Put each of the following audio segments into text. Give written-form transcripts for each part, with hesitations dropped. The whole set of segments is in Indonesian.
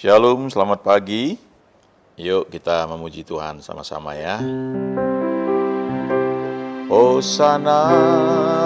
Shalom, selamat pagi. Yuk kita memuji Tuhan sama-sama ya. Hosana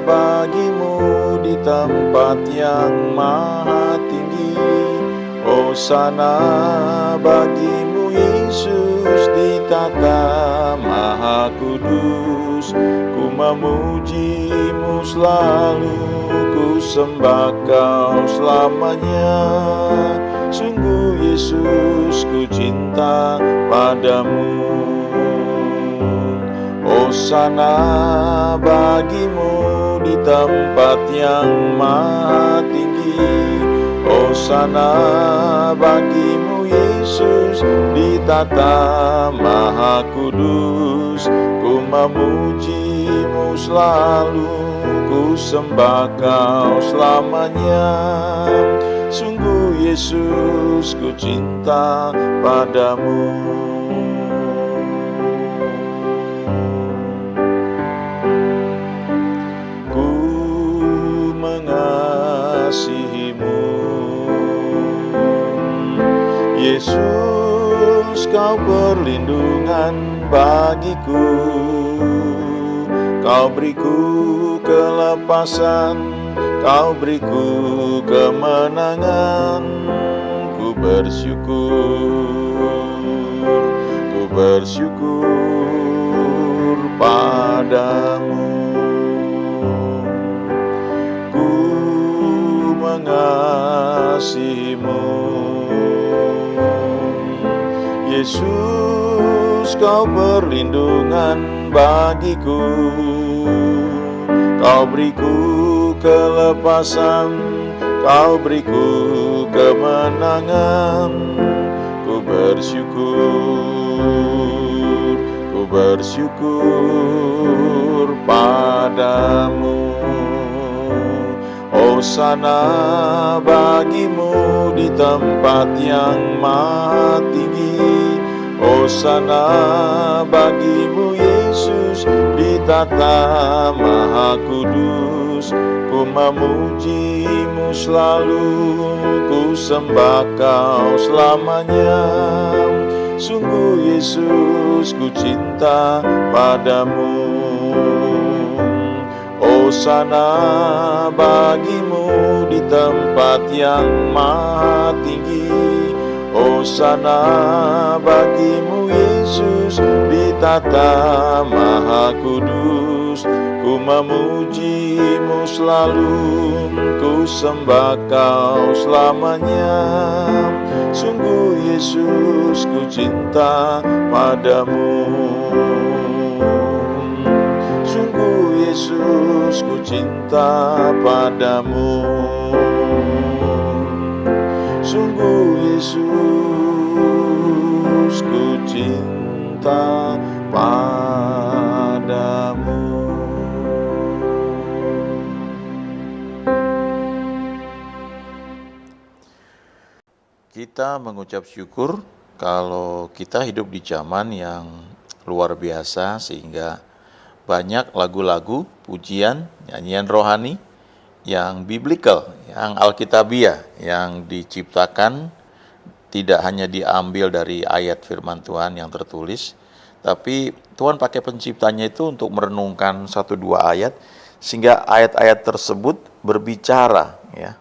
bagimu di tempat yang maha tinggi. Hosana bagimu Yesus di tata maha kudus. Ku memujimu selalu, ku sembah kau selamanya. Sungguh Yesus ku cinta padamu. Hosana bagimu di tempat yang maha tinggi. Hosana bagimu Yesus di tata maha kudus. Ku memujimu selalu, ku sembah kau selamanya. Sungguh Yesus ku cinta padamu. Ku mengasihimu Yesus, kau perlindungan bagiku. Kau beriku kelepasan, kau beriku kemenangan. Ku bersyukur padamu. Ku mengasihimu Yesus, kau perlindungan bagiku. Kau beriku kelepasan, kau beriku kemenangan. Ku bersyukur padamu. Hosana bagimu di tempat yang maha tinggi. Hosana bagimu Yesus di tata maha kudus. Ku memujimu selalu, ku sembah kau selamanya. Sungguh Yesus ku cinta padamu. Hosana bagimu di tempat yang maha tinggi. Hosana bagimu Yesus di tata maha kudus. Ku memujimu selalu, ku sembah kau selamanya. Sungguh Yesus ku cinta padamu. Sungguh Yesus ku cinta padamu. Sungguh Yesus ku cinta padamu. Kita mengucap syukur kalau kita hidup di zaman yang luar biasa, sehingga banyak lagu-lagu, pujian, nyanyian rohani yang biblical, yang alkitabiah, yang diciptakan tidak hanya diambil dari ayat firman Tuhan yang tertulis, tapi Tuhan pakai penciptanya itu untuk merenungkan 1-2 ayat, sehingga ayat-ayat tersebut berbicara, ya.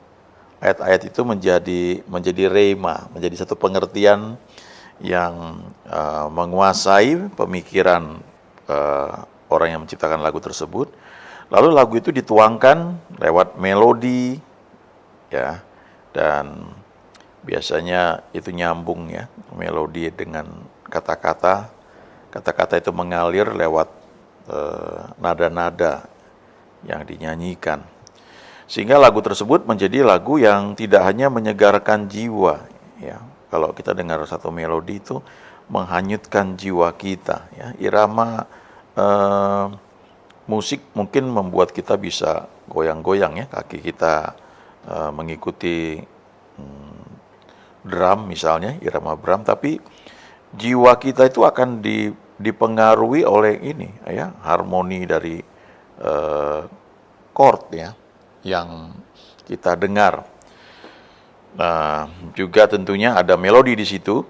Ayat-ayat itu menjadi rema, menjadi satu pengertian yang menguasai pemikiran orang yang menciptakan lagu tersebut. Lalu lagu itu dituangkan lewat melodi, ya, dan biasanya itu nyambung, ya, melodi dengan kata-kata. Kata-kata itu mengalir lewat nada-nada yang dinyanyikan. Sehingga lagu tersebut menjadi lagu yang tidak hanya menyegarkan jiwa, ya. Kalau kita dengar satu melodi itu menghanyutkan jiwa kita, ya. Irama musik mungkin membuat kita bisa goyang-goyang, ya, kaki kita mengikuti drum misalnya, irama drum, tapi jiwa kita itu akan dipengaruhi oleh ini, ya, harmoni dari chord, ya, yang kita dengar. Nah, juga tentunya ada melodi di situ,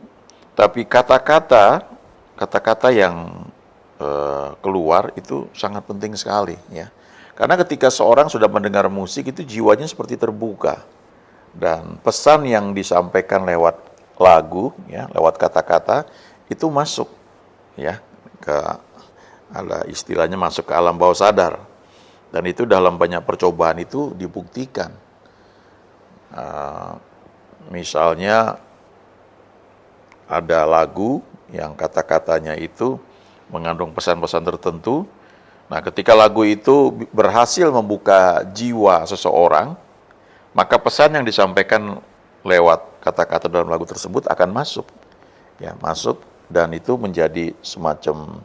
tapi kata-kata yang keluar itu sangat penting sekali, ya. Karena ketika seorang sudah mendengar musik itu jiwanya seperti terbuka, dan pesan yang disampaikan lewat lagu, ya, lewat kata-kata itu masuk, ya, ke ada istilahnya masuk ke alam bawah sadar, dan itu dalam banyak percobaan itu dibuktikan. Uh, Misalnya ada lagu yang kata-katanya itu mengandung pesan-pesan tertentu. Nah, ketika lagu itu berhasil membuka jiwa seseorang, maka pesan yang disampaikan lewat kata-kata dalam lagu tersebut akan masuk, ya, masuk, dan itu menjadi semacam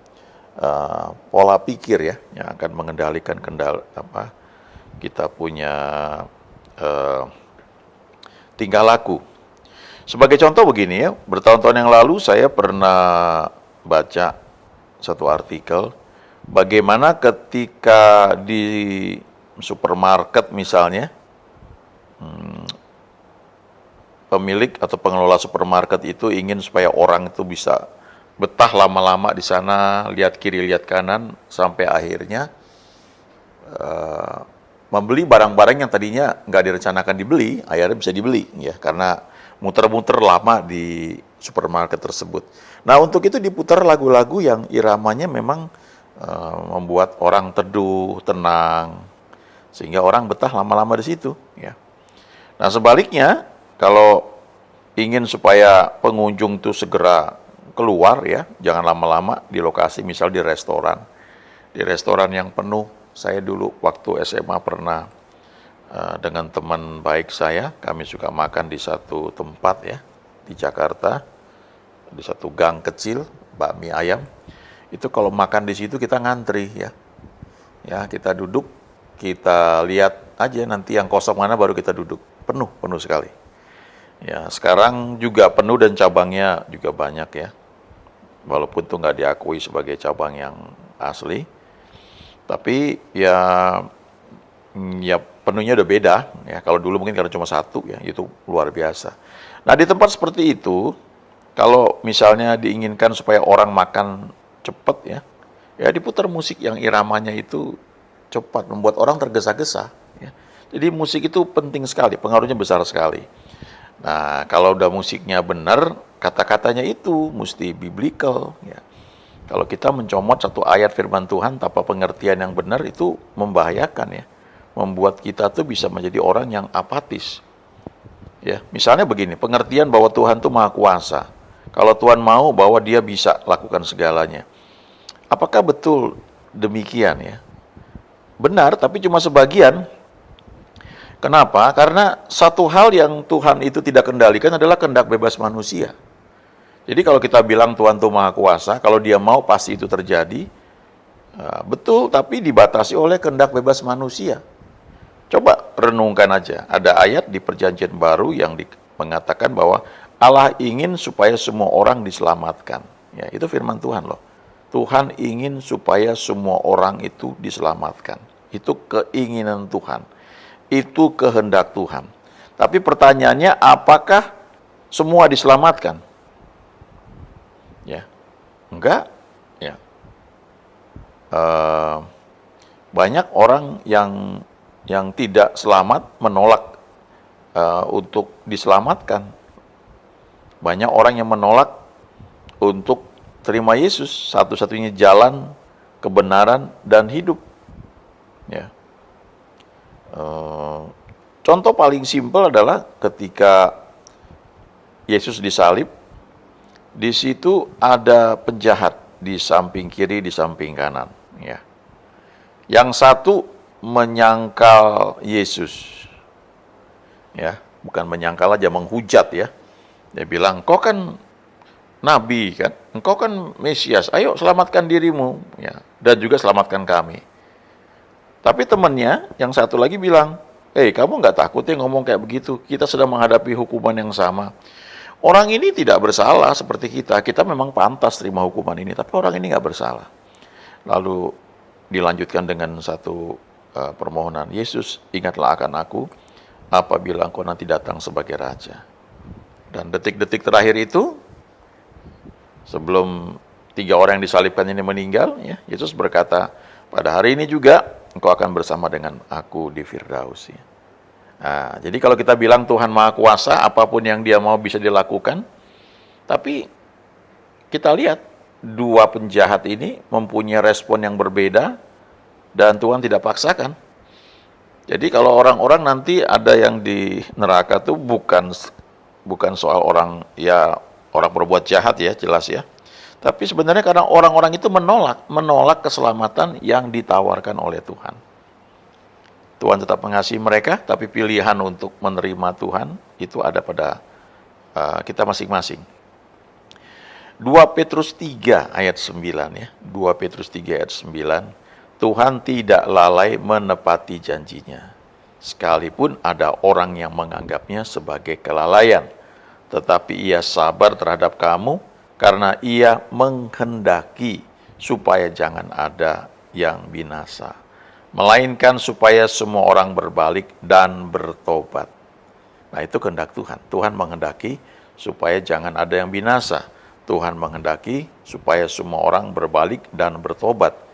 pola pikir, ya, yang akan mengendalikan kita punya uh, tingkah laku. Sebagai contoh begini, ya, bertahun-tahun yang lalu saya pernah baca satu artikel bagaimana ketika di supermarket misalnya, pemilik atau pengelola supermarket itu ingin supaya orang itu bisa betah lama-lama di sana, lihat kiri lihat kanan, sampai akhirnya membeli barang-barang yang tadinya nggak direncanakan dibeli, akhirnya bisa dibeli, ya, karena muter-muter lama di supermarket tersebut. Nah, untuk itu diputar lagu-lagu yang iramanya memang membuat orang teduh, tenang, sehingga orang betah lama-lama di situ, ya. Nah, sebaliknya, kalau ingin supaya pengunjung itu segera keluar, ya, jangan lama-lama di lokasi, misal di restoran. Di restoran yang penuh, saya dulu waktu SMA pernah dengan teman baik saya, kami suka makan di satu tempat, ya, di Jakarta, di satu gang kecil, bakmi ayam. Itu kalau makan di situ kita ngantri, ya. Ya, kita duduk, kita lihat aja nanti yang kosong mana baru kita duduk. Penuh sekali. Ya, sekarang juga penuh dan cabangnya juga banyak, ya. Walaupun itu nggak diakui sebagai cabang yang asli, tapi ya penuhnya udah beda, ya. Kalau dulu mungkin karena cuma satu, ya, itu luar biasa. Nah, di tempat seperti itu, kalau misalnya diinginkan supaya orang makan cepat, ya diputar musik yang iramanya itu cepat, membuat orang tergesa-gesa, ya. Jadi musik itu penting sekali, pengaruhnya besar sekali. Nah, kalau udah musiknya benar, kata-katanya itu mesti biblical, ya. Kalau kita mencomot satu ayat firman Tuhan tanpa pengertian yang benar, itu membahayakan, ya. Membuat kita tuh bisa menjadi orang yang apatis. Ya, misalnya begini, pengertian bahwa Tuhan tuh Maha Kuasa. Kalau Tuhan mau bahwa Dia bisa lakukan segalanya. Apakah betul demikian, ya? Benar, tapi cuma sebagian. Kenapa? Karena satu hal yang Tuhan itu tidak kendalikan adalah kehendak bebas manusia. Jadi kalau kita bilang Tuhan itu Maha Kuasa, kalau Dia mau pasti itu terjadi, betul, tapi dibatasi oleh kehendak bebas manusia. Coba renungkan aja, ada ayat di Perjanjian Baru yang mengatakan bahwa Allah ingin supaya semua orang diselamatkan. Ya, itu firman Tuhan loh. Tuhan ingin supaya semua orang itu diselamatkan. Itu keinginan Tuhan. Itu kehendak Tuhan. Tapi pertanyaannya, apakah semua diselamatkan? Ya, enggak. Ya, banyak orang yang tidak selamat menolak untuk diselamatkan. Banyak orang yang menolak untuk terima Yesus, satu-satunya jalan kebenaran dan hidup. Ya. Contoh paling simpel adalah ketika Yesus disalib, di situ ada penjahat di samping kiri, di samping kanan. Ya. Yang satu menyangkal Yesus, ya, bukan menyangkal aja, menghujat, ya. Dia bilang, "Kau kan nabi, kan? Engkau kan Mesias. Ayo selamatkan dirimu, ya, dan juga selamatkan kami." Tapi temannya yang satu lagi bilang, kamu nggak takut ya ngomong kayak begitu? Kita sedang menghadapi hukuman yang sama. Orang ini tidak bersalah seperti kita. Kita memang pantas terima hukuman ini, tapi orang ini nggak bersalah. Lalu dilanjutkan dengan satu permohonan, Yesus, ingatlah akan aku apabila engkau nanti datang sebagai raja. Dan detik-detik terakhir itu, sebelum 3 orang yang disalibkan ini meninggal, ya, Yesus berkata, pada hari ini juga engkau akan bersama dengan aku di Firdaus. Ya. Nah, jadi kalau kita bilang Tuhan Maha Kuasa, apapun yang Dia mau bisa dilakukan, tapi kita lihat dua penjahat ini mempunyai respon yang berbeda dan Tuhan tidak paksakan. Jadi kalau orang-orang nanti ada yang di neraka tuh bukan soal orang berbuat jahat ya, jelas ya. Tapi sebenarnya karena orang-orang itu menolak keselamatan yang ditawarkan oleh Tuhan. Tuhan tetap mengasihi mereka, tapi pilihan untuk menerima Tuhan itu ada pada kita masing-masing. 2 Petrus 3 ayat 9 ya. 2 Petrus 3 ayat 9. Tuhan tidak lalai menepati janjinya, sekalipun ada orang yang menganggapnya sebagai kelalaian. Tetapi Ia sabar terhadap kamu, karena Ia menghendaki supaya jangan ada yang binasa, melainkan supaya semua orang berbalik dan bertobat. Nah, itu kehendak Tuhan. Tuhan menghendaki supaya jangan ada yang binasa. Tuhan menghendaki supaya semua orang berbalik dan bertobat.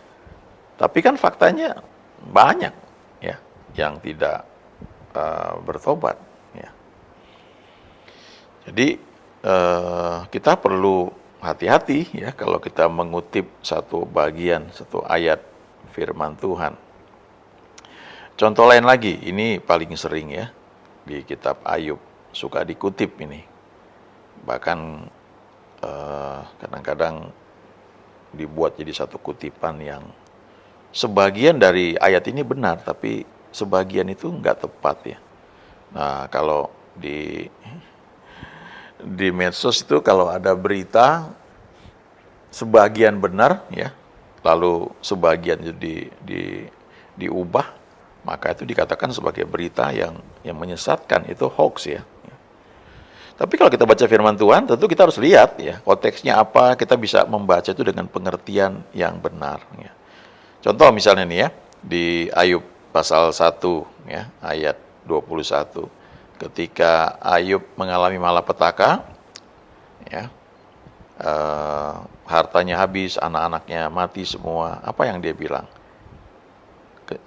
Tapi kan faktanya banyak ya yang tidak bertobat. Ya. Jadi kita perlu hati-hati ya kalau kita mengutip satu ayat firman Tuhan. Contoh lain lagi, ini paling sering ya di kitab Ayub, suka dikutip ini. Bahkan kadang-kadang dibuat jadi satu kutipan yang sebagian dari ayat ini benar, tapi sebagian itu nggak tepat ya. Nah, kalau di medsos itu kalau ada berita sebagian benar ya, lalu sebagian jadi diubah, maka itu dikatakan sebagai berita yang menyesatkan, itu hoax ya. Tapi kalau kita baca firman Tuhan, tentu kita harus lihat ya konteksnya apa, kita bisa membaca itu dengan pengertian yang benar ya. Contoh misalnya nih ya, di Ayub pasal 1 ya, ayat 21. Ketika Ayub mengalami malapetaka, ya, hartanya habis, anak-anaknya mati semua, apa yang dia bilang?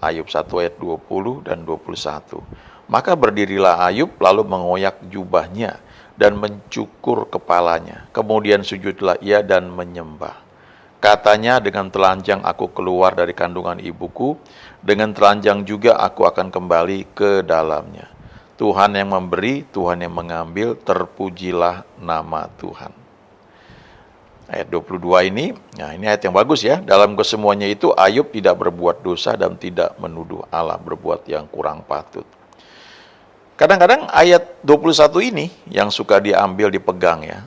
Ayub 1 ayat 20 dan 21. Maka berdirilah Ayub lalu mengoyak jubahnya dan mencukur kepalanya. Kemudian sujudlah ia dan menyembah. Katanya, dengan telanjang aku keluar dari kandungan ibuku, dengan telanjang juga aku akan kembali ke dalamnya. Tuhan yang memberi, Tuhan yang mengambil, terpujilah nama Tuhan. Ayat 22 ini, nah ini ayat yang bagus ya. Dalam kesemuanya itu Ayub tidak berbuat dosa dan tidak menuduh Allah berbuat yang kurang patut. Kadang-kadang ayat 21 ini yang suka diambil, dipegang ya.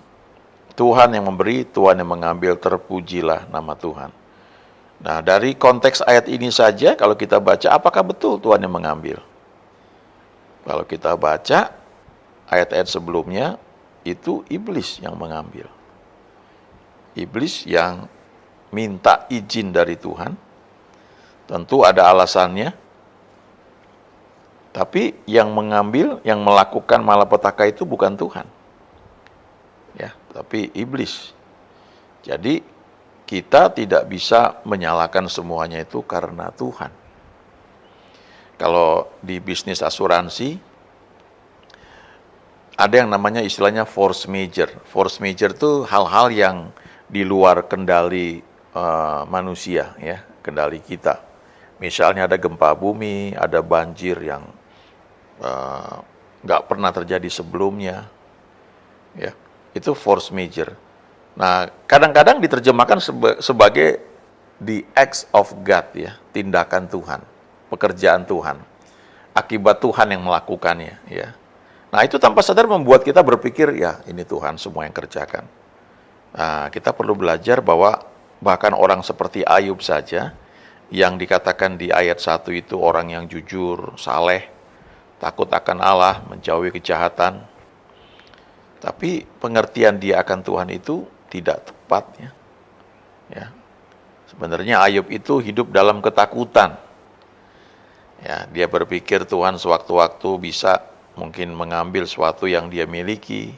Tuhan yang memberi, Tuhan yang mengambil, terpujilah nama Tuhan. Nah, dari konteks ayat ini saja, kalau kita baca, apakah betul Tuhan yang mengambil? Kalau kita baca ayat-ayat sebelumnya, itu iblis yang mengambil. Iblis yang minta izin dari Tuhan, tentu ada alasannya. Tapi yang mengambil, yang melakukan malapetaka itu bukan Tuhan. Ya, tapi iblis. Jadi kita tidak bisa menyalahkan semuanya itu karena Tuhan. Kalau di bisnis asuransi ada yang namanya istilahnya force major. Force major itu hal-hal yang di luar kendali manusia ya, kendali kita. Misalnya ada gempa bumi, ada banjir yang nggak pernah terjadi sebelumnya, ya. Itu force major. Nah, kadang-kadang diterjemahkan sebagai the acts of God ya, tindakan Tuhan, pekerjaan Tuhan, akibat Tuhan yang melakukannya ya. Nah, itu tanpa sadar membuat kita berpikir ya ini Tuhan semua yang kerjakan. Nah, kita perlu belajar bahwa bahkan orang seperti Ayub saja yang dikatakan di ayat 1 itu orang yang jujur, saleh, takut akan Allah, menjauhi kejahatan. Tapi pengertian dia akan Tuhan itu tidak tepat ya. Ya. Sebenarnya Ayub itu hidup dalam ketakutan. Ya, dia berpikir Tuhan sewaktu-waktu bisa mungkin mengambil sesuatu yang dia miliki,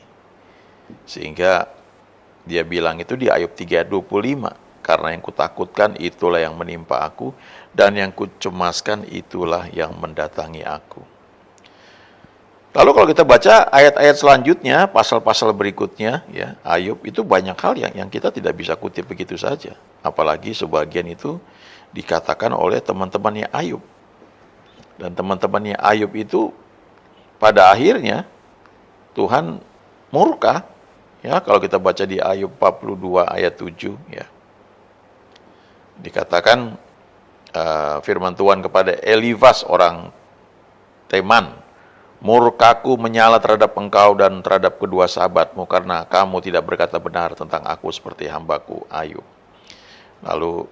sehingga dia bilang itu di Ayub 3:25, karena yang kutakutkan itulah yang menimpa aku, dan yang kucemaskan itulah yang mendatangi aku. Lalu kalau kita baca ayat-ayat selanjutnya, pasal-pasal berikutnya, ya, Ayub itu banyak hal yang kita tidak bisa kutip begitu saja. Apalagi sebagian itu dikatakan oleh teman-temannya Ayub. Dan teman-temannya Ayub itu pada akhirnya Tuhan murka. Ya, kalau kita baca di Ayub 42 ayat 7, ya. Dikatakan firman Tuhan kepada Elifas orang Teman, murkaku menyala terhadap engkau dan terhadap kedua sahabatmu karena kamu tidak berkata benar tentang aku seperti hambaku Ayub. Lalu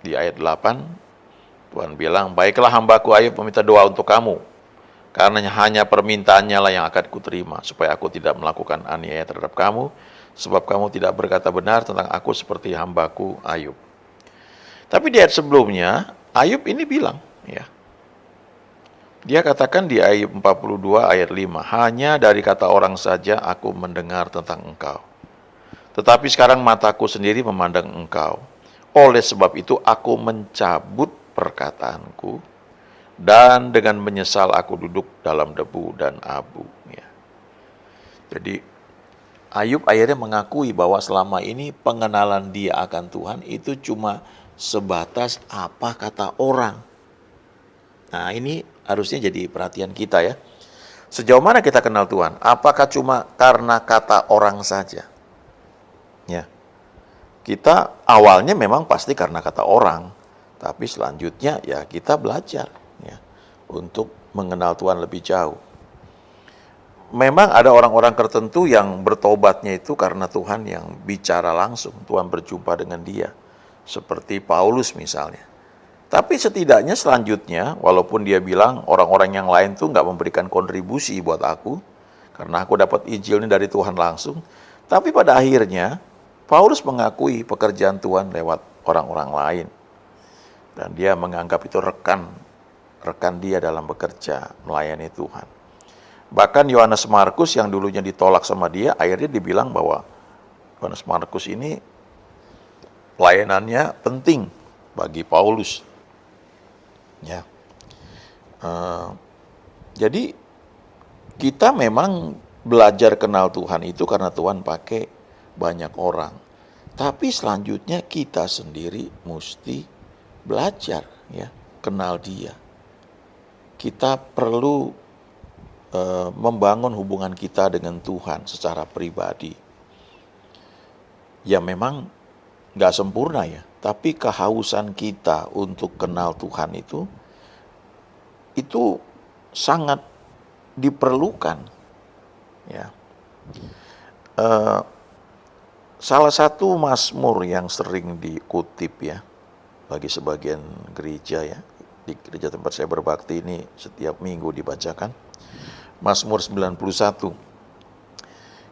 di ayat 8 Tuhan bilang, baiklah hambaku Ayub meminta doa untuk kamu, karena hanya permintaannya lah yang akan kuterima, supaya aku tidak melakukan aniaya terhadap kamu, sebab kamu tidak berkata benar tentang aku seperti hambaku Ayub. Tapi di ayat sebelumnya, Ayub ini bilang, ya, dia katakan di Ayub 42 ayat 5, hanya dari kata orang saja aku mendengar tentang engkau. Tetapi sekarang mataku sendiri memandang engkau. Oleh sebab itu aku mencabut perkataanku, dan dengan menyesal aku duduk dalam debu dan abu. Ya. Jadi Ayub akhirnya mengakui bahwa selama ini pengenalan dia akan Tuhan itu cuma sebatas apa kata orang. Nah, ini harusnya jadi perhatian kita, ya. Sejauh mana kita kenal Tuhan? Apakah cuma karena kata orang saja? Ya. Kita awalnya memang pasti karena kata orang, tapi selanjutnya ya kita belajar, ya, untuk mengenal Tuhan lebih jauh. Memang ada orang-orang tertentu yang bertobatnya itu karena Tuhan yang bicara langsung, Tuhan berjumpa dengan dia, seperti Paulus misalnya. Tapi setidaknya selanjutnya, walaupun dia bilang orang-orang yang lain tuh nggak memberikan kontribusi buat aku, karena aku dapat Injilnya dari Tuhan langsung, tapi pada akhirnya Paulus mengakui pekerjaan Tuhan lewat orang-orang lain. Dan dia menganggap itu rekan dia dalam bekerja, melayani Tuhan. Bahkan Yohanes Markus yang dulunya ditolak sama dia, akhirnya dibilang bahwa Yohanes Markus ini layanannya penting bagi Paulus. Ya. Jadi kita memang belajar kenal Tuhan itu karena Tuhan pakai banyak orang. Tapi selanjutnya kita sendiri mesti belajar, ya, kenal dia. Kita perlu membangun hubungan kita dengan Tuhan secara pribadi. Ya memang gak sempurna, ya, tapi kehausan kita untuk kenal Tuhan itu sangat diperlukan, ya. Salah satu mazmur yang sering dikutip, ya, bagi sebagian gereja, ya, di gereja tempat saya berbakti ini setiap minggu dibacakan, Mazmur 91.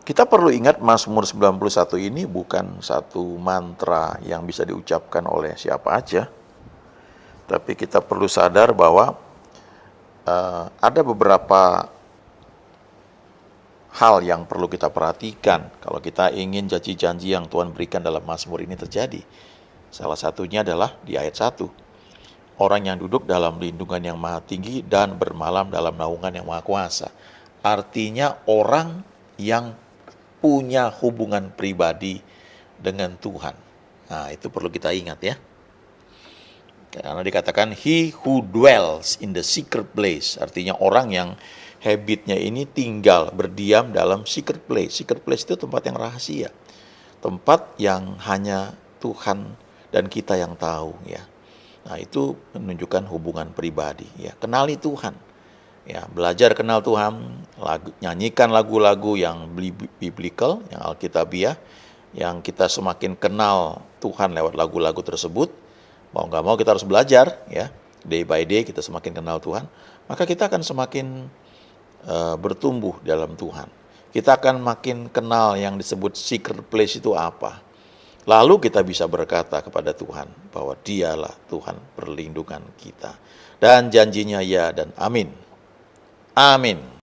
Kita perlu ingat Mazmur 91 ini bukan satu mantra yang bisa diucapkan oleh siapa aja, tapi kita perlu sadar bahwa ada beberapa hal yang perlu kita perhatikan kalau kita ingin janji-janji yang Tuhan berikan dalam Mazmur ini terjadi. Salah satunya adalah di ayat 1. Orang yang duduk dalam lindungan yang maha tinggi dan bermalam dalam naungan yang maha kuasa. Artinya orang yang punya hubungan pribadi dengan Tuhan. Nah, itu perlu kita ingat, ya. Karena dikatakan he who dwells in the secret place. Artinya orang yang habitnya ini tinggal, berdiam dalam secret place. Secret place itu tempat yang rahasia. Tempat yang hanya Tuhan dan kita yang tahu, ya. Nah, itu menunjukkan hubungan pribadi, ya. Kenali Tuhan. Ya, belajar kenal Tuhan, nyanyikan lagu-lagu yang biblical, yang alkitabiah, yang kita semakin kenal Tuhan lewat lagu-lagu tersebut. Mau nggak mau kita harus belajar, ya. Day by day kita semakin kenal Tuhan, maka kita akan semakin bertumbuh dalam Tuhan. Kita akan makin kenal yang disebut secret place itu apa. Lalu kita bisa berkata kepada Tuhan bahwa Dialah Tuhan perlindungan kita. Dan janjinya ya dan amin. Amin.